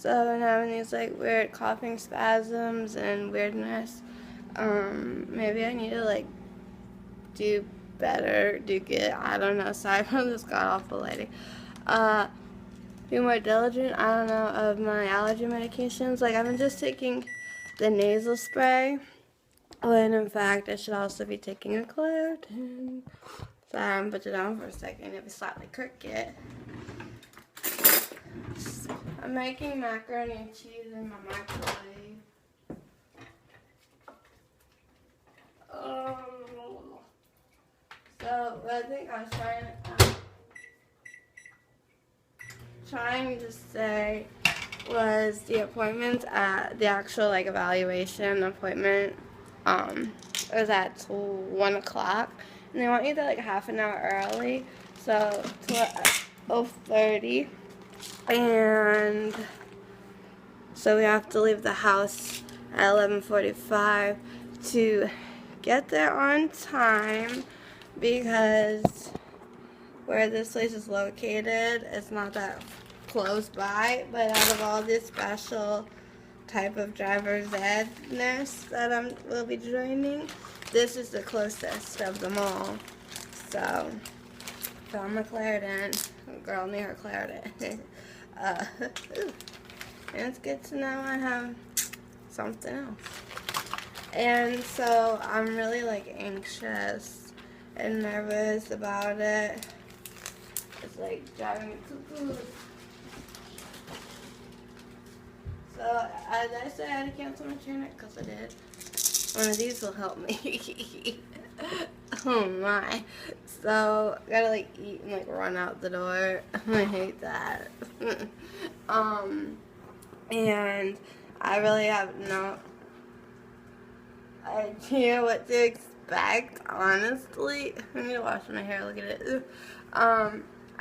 So I'm having these like weird coughing spasms and weirdness. Maybe I need to like do better, do good. I don't know. Sorry for this god awful lady. Be more diligent. I don't know, of my allergy medications. Like I've been just taking the nasal spray, when in fact I should also be taking a Claritin. Sorry, I'm gonna put it down for a second. It'll be slightly crooked. I'm making macaroni and cheese in my microwave. So I think I was trying to say was the appointment at the actual like evaluation appointment. It was at 1 o'clock, and they want you there like half an hour early. So 12:30, and so we have to leave the house at 11:45 to get there on time, because where this place is located, it's not that close by, but out of all this special type of driver's edness that I will be joining, this is the closest of them all. So, found my Claritin. Girl near her Claritin. And it's good to know I have something else. And so I'm really like anxious and nervous about it. It's like driving me cuckoo. So as I said, I had to cancel my trainer because I did. One of these will help me. Oh my. So I gotta like eat and like run out the door. I hate that. And I really have no idea what to expect, honestly. I need to wash my hair, look at it.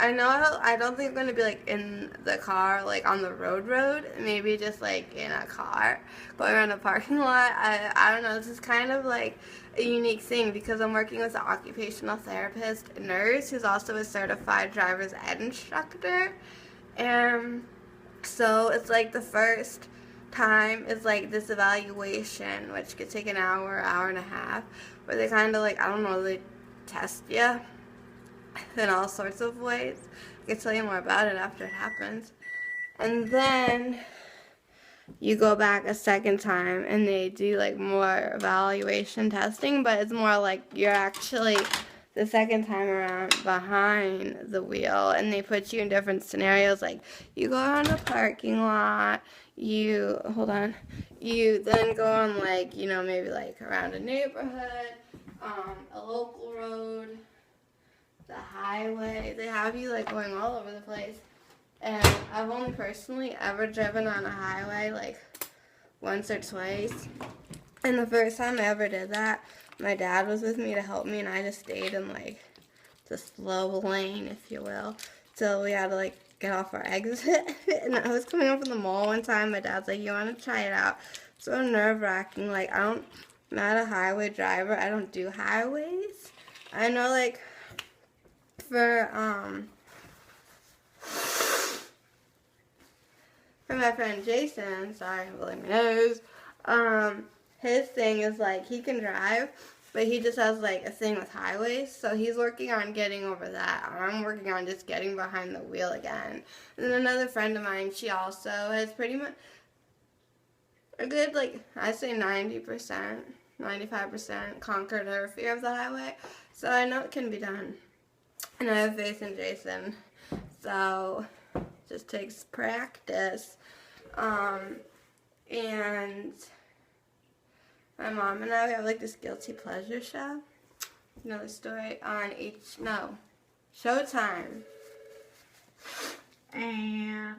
I don't think I'm gonna be like in the car, like on the road, maybe just like in a car going around a parking lot. I don't know, this is kind of like a unique thing because I'm working with an occupational therapist nurse who's also a certified driver's ed instructor, and so it's like the first time is like this evaluation, which could take an hour and a half, where they kind of like, I don't know, they test you in all sorts of ways. I can tell you more about it after it happens. And then you go back a second time and they do like more evaluation testing, but it's more like you're actually the second time around behind the wheel, and they put you in different scenarios. Like you go around a parking lot, you then go on like, you know, maybe like around a neighborhood, a local road, the highway. They have you like going all over the place. And I've only personally ever driven on a highway like once or twice. And the first time I ever did that, my dad was with me to help me, and I just stayed in like the slow lane, if you will, till we had to like get off our exit. And I was coming up from the mall one time. My dad's like, "You want to try it out?" So nerve-wracking. Like I'm not a highway driver. I don't do highways. I know like for my friend Jason, sorry, I'm blowing my nose, his thing is like he can drive, but he just has like a thing with highways, so he's working on getting over that. I'm working on just getting behind the wheel again. And then another friend of mine, she also has pretty much a good, like, I'd say 90%, 95% conquered her fear of the highway, so I know it can be done. And I have faith in Jason, so it just takes practice. And my mom and I, we have like this guilty pleasure show. You know the story on Showtime. And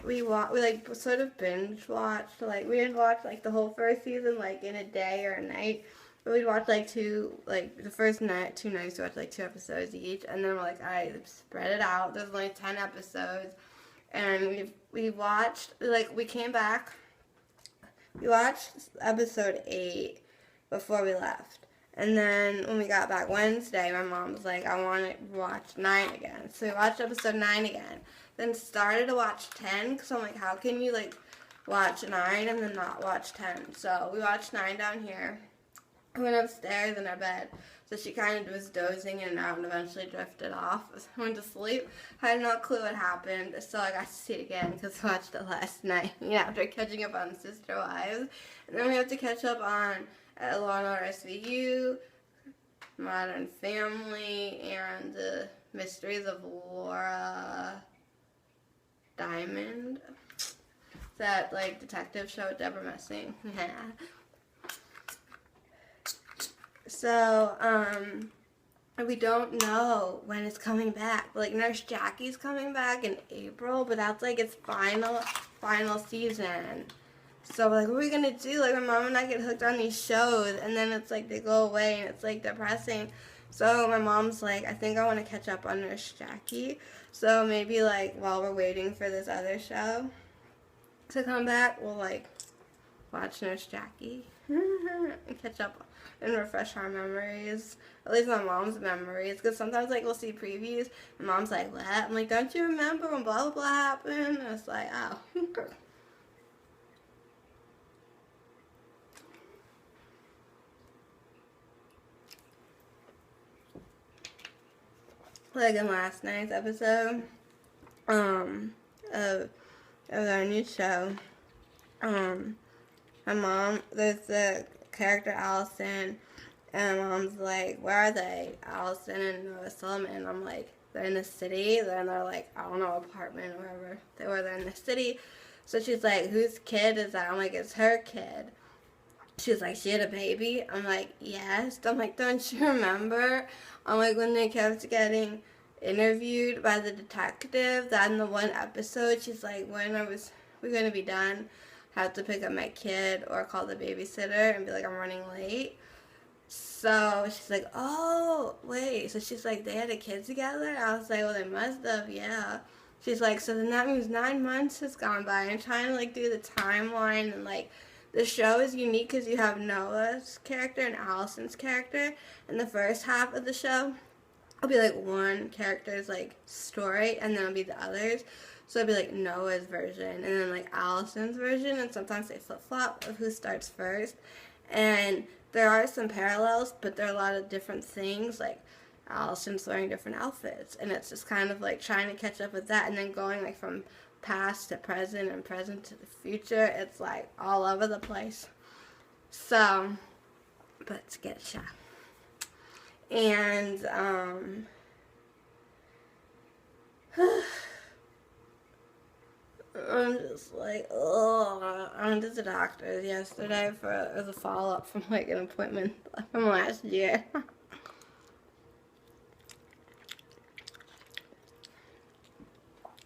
we like sort of binge watched, like we didn't watch like the whole first season like in a day or a night. But we'd watch like the first night, 2 nights, we watched like 2 episodes each, and then we're like, alright, spread it out. There's only 10 episodes, and we watched, like, we came back, we watched episode 8 before we left, And then when we got back Wednesday, my mom was like, I want to watch 9 again. So we watched episode 9 again. Then started to watch 10, because I'm like, how can you, like, watch 9 and then not watch 10? So we watched 9 down here. I went upstairs in our bed. So she kind of was dozing in and out and eventually drifted off. I went to sleep. I had no clue what happened. So I got to see it again because I watched it last night. After catching up on Sister Wives. And then we have to catch up on Law and Order SVU, Modern Family, and the Mysteries of Laura Diamond. That, like, detective show with Deborah Messing. So, we don't know when it's coming back. Like, Nurse Jackie's coming back in April, but that's, like, its final season. So, like, what are we gonna do? Like, my mom and I get hooked on these shows, and then it's, like, they go away, and it's, like, depressing. So, my mom's like, I think I want to catch up on Nurse Jackie. So, maybe, like, while we're waiting for this other show to come back, we'll, like, watch Nurse Jackie and catch up and refresh our memories. At least my mom's memories. Because sometimes, like, we'll see previews, and mom's like, what? I'm like, don't you remember when blah, blah, blah happened? And it's like, oh. Like in last night's episode of our new show, my mom, there's the character Allison, and my mom's like, where are they? Allison and Noah Solomon. And I'm like, they're in the city. They're in their, like, I don't know, apartment or wherever they were. They're in the city. So she's like, whose kid is that? I'm like, it's her kid. She's like, she had a baby? I'm like, yes. I'm like, don't you remember? I'm like, when they kept getting interviewed by the detective, that in the one episode, she's like, when we going to be done? I have to pick up my kid or call the babysitter and be like, I'm running late. So she's like, oh, wait. So she's like, they had a kid together? I was like, well, they must have, yeah. She's like, so then that means 9 months has gone by. I'm trying to, like, do the timeline, and, like, the show is unique because you have Noah's character and Allison's character. In the first half of the show, it'll be, like, one character's, like, story, and then it'll be the others. So it'll be, like, Noah's version, and then, like, Allison's version, and sometimes they flip-flop of who starts first. And there are some parallels, but there are a lot of different things, like, Allison's wearing different outfits, and it's just kind of, like, trying to catch up with that, and then going, like, from past to present and present to the future. It's, like, all over the place. So, but it's a good show. And, I'm just like, oh, I went to the doctor yesterday as a follow-up from, like, an appointment from last year.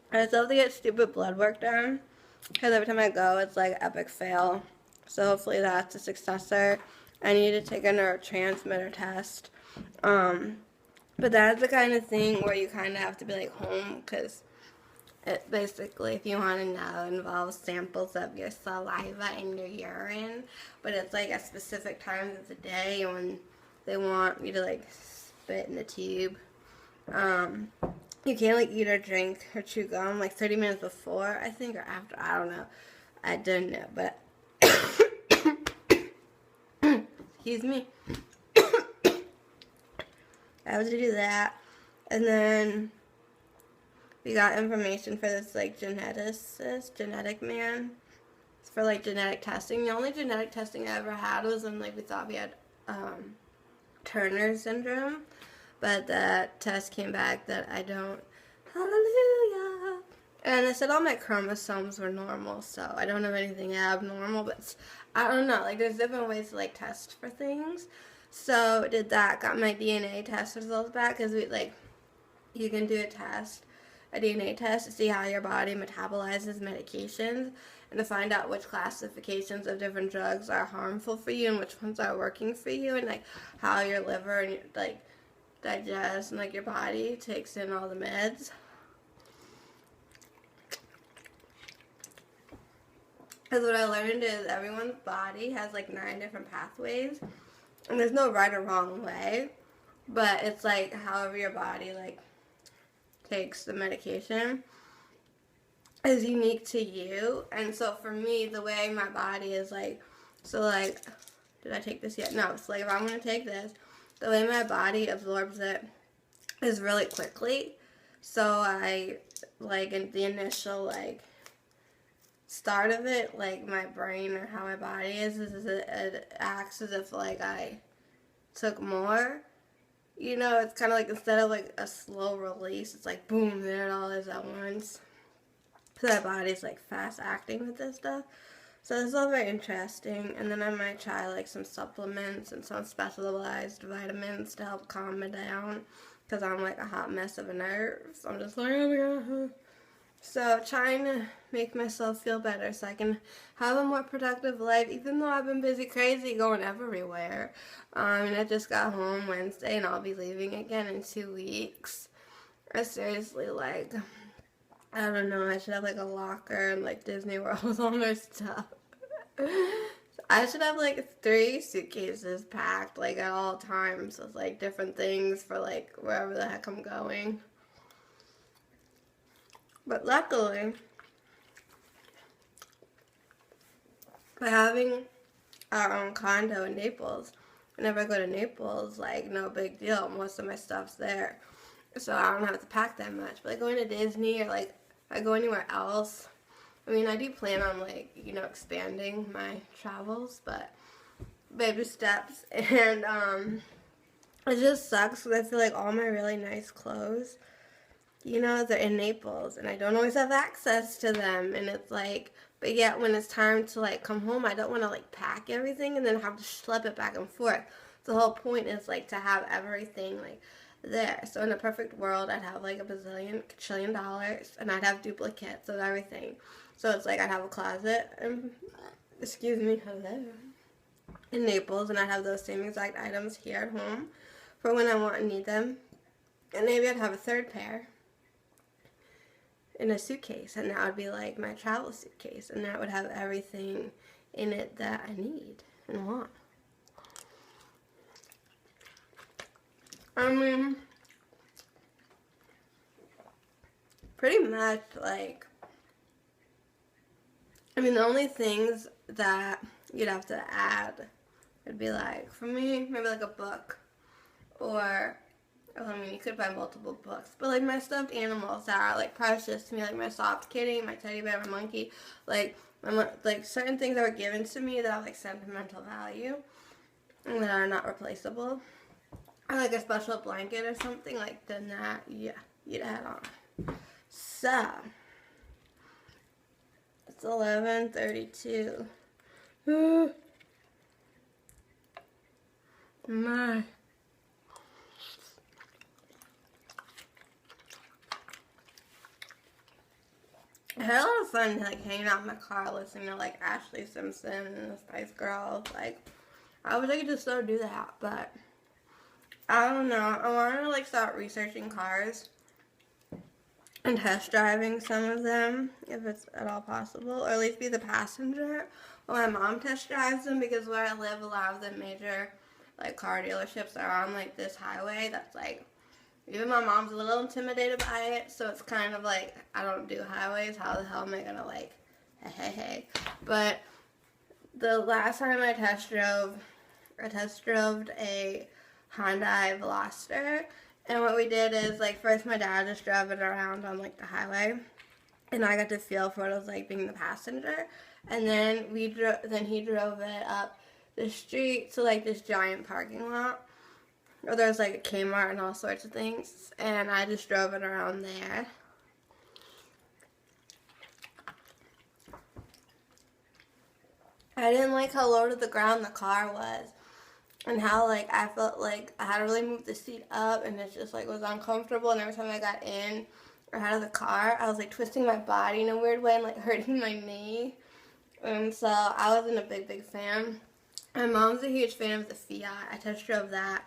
I still have to get stupid blood work done, because every time I go, it's, like, epic fail. So hopefully that's a successor. I need to take a neurotransmitter test. But that's the kind of thing where you kind of have to be, like, home, because it basically, if you want to know, involves samples of your saliva and your urine. But it's, like, at specific times of the day when they want you to, like, spit in the tube. You can't, like, eat or drink or chew gum, like, 30 minutes before, I think, or after. I don't know. I don't know, but excuse me. I have to do that. And then we got information for this, like, genetic man. It's for, like, genetic testing. The only genetic testing I ever had was when, like, we thought we had Turner syndrome. But that test came back that I don't. Hallelujah. And they said all my chromosomes were normal, so I don't have anything abnormal. But I don't know. Like, there's different ways to, like, test for things. So did that. Got my DNA test results back, because you can do a DNA test to see how your body metabolizes medications and to find out which classifications of different drugs are harmful for you and which ones are working for you, and, like, how your liver and, like, digest and, like, your body takes in all the meds. Because what I learned is everyone's body has, like, 9 different pathways, And there's no right or wrong way, but it's like however your body like takes the medication is unique to you. And so for me, the way my body is like, so like, did I take this yet? No. So like if I'm going to take this, the way my body absorbs it is really quickly. So I, like in the initial like start of it, like my brain or how my body is it acts as if like I took more. You know, it's kind of like instead of like a slow release, it's like boom, there it all is at once. So my body's like fast acting with this stuff. So this is all very interesting. And then I might try like some supplements and some specialized vitamins to help calm me down. Because I'm like a hot mess of a nerve. So I'm just like, oh my God. So trying to make myself feel better so I can have a more productive life, even though I've been busy crazy going everywhere. And I just got home Wednesday and I'll be leaving again in 2 weeks. I seriously like, I don't know, I should have like a locker and like Disney World with all my stuff. I should have like 3 suitcases packed like at all times with like different things for like wherever the heck I'm going. But luckily, by having our own condo in Naples, whenever I go to Naples, like no big deal, most of my stuff's there. So I don't have to pack that much. But like going to Disney or like if I go anywhere else, I mean, I do plan on like, you know, expanding my travels, but baby steps. And it just sucks because I feel like all my really nice clothes, you know, they're in Naples and I don't always have access to them. And it's like, but yet when it's time to like come home, I don't want to like pack everything and then have to schlep it back and forth. The whole point is like to have everything like there. So in a perfect world, I'd have like a quadrillion dollars and I'd have duplicates of everything. So it's like I'd have a closet, excuse me, hello, in Naples, and I'd have those same exact items here at home for when I want and need them. And maybe I'd have a third pair in a suitcase, and that would be like my travel suitcase, and that would have everything in it that I need and want. I mean, pretty much like, I mean, the only things that you'd have to add would be like, for me, maybe like a book, or, I mean, you could buy multiple books, but like my stuffed animals that are like precious to me, like my soft kitty, my teddy bear, my monkey, like certain things that were given to me that have like sentimental value and that are not replaceable, or like a special blanket or something, like then that, yeah, you'd add on. So it's 11:32. My. I had a lot of fun like hanging out in my car listening to like Ashley Simpson and the Spice Girls. Like I wish I could just still do that, but I don't know. I want to like start researching cars and test driving some of them if it's at all possible, or at least be the passenger while my mom test drives them, because where I live, a lot of the major like car dealerships are on like this highway that's like, even my mom's a little intimidated by it, so it's kind of like, I don't do highways, how the hell am I gonna like, hey. But the last time I test drove a Hyundai Veloster, and what we did is like, first my dad just drove it around on like the highway, and I got to feel for what it was like being the passenger, and then he drove it up the street to like this giant parking lot. Or there's like a Kmart and all sorts of things. And I just drove it around there. I didn't like how low to the ground the car was. And how like I felt like I had to really move the seat up, and it just like was uncomfortable. And every time I got in or out of the car, I was like twisting my body in a weird way and like hurting my knee. And so I wasn't a big fan. My mom's a huge fan of the Fiat. I test drove that.